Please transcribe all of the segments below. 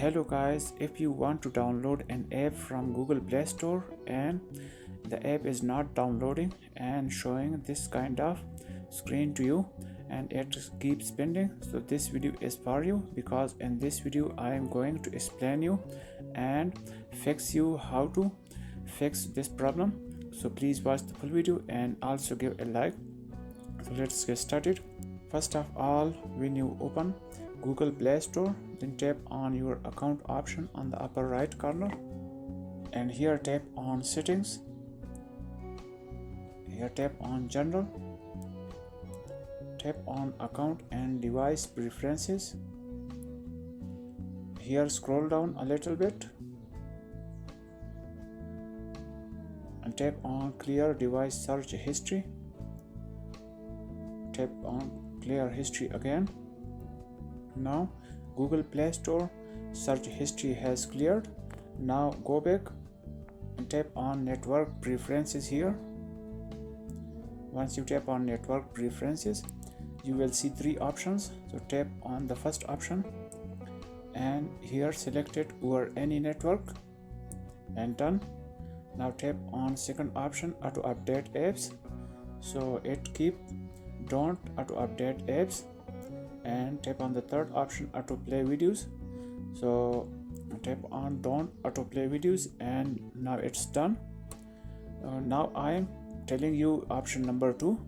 Hello guys, if you want to download an app from Google Play Store and the app is not downloading and showing this kind of screen to you and it keeps pending, so this video is for you, because in this video I am going to explain you and fix you how to fix this problem. So please watch the full video and also give a like. So let's get started. First of all, when you open Google Play Store, then tap on your account option on the upper right corner, and here tap on settings. Here tap on general, tap on account and device preferences. Here scroll down a little bit and tap on clear device search history. Tap on clear history again. Now Google Play Store search history has cleared. Now go back and tap on network preferences here. Once you tap on network preferences, you will see three options. So tap on the first option and here select it over any network and done. Now tap on second option, auto update apps. So it keep don't auto update apps, and tap on the third option, auto play videos. So tap on don't auto play videos and now it's done. Now I am telling you option number 2.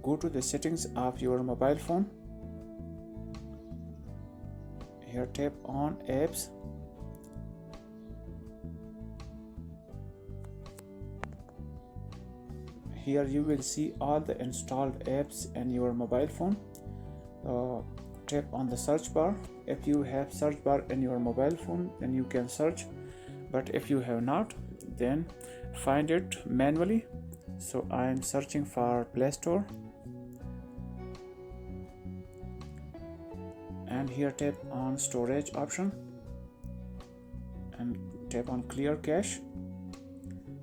Go to the settings of your mobile phone. Here tap on apps. Here you will see all the installed apps in your mobile phone. Tap on the search bar. If you have search bar in your mobile phone, then you can search, but if you have not, then find it manually. So I am searching for Play Store, and here tap on storage option and tap on clear cache.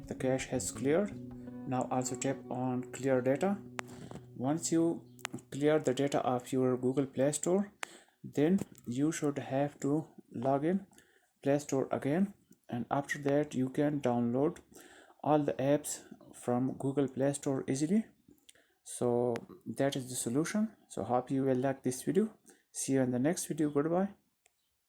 The cache has cleared. Now also tap on clear data. Once you clear the data of your Google Play Store, then you should have to log in Play Store again, and after that you can download all the apps from Google Play Store easily. So that is the solution. So hope you will like this video. See you in the next video. Goodbye.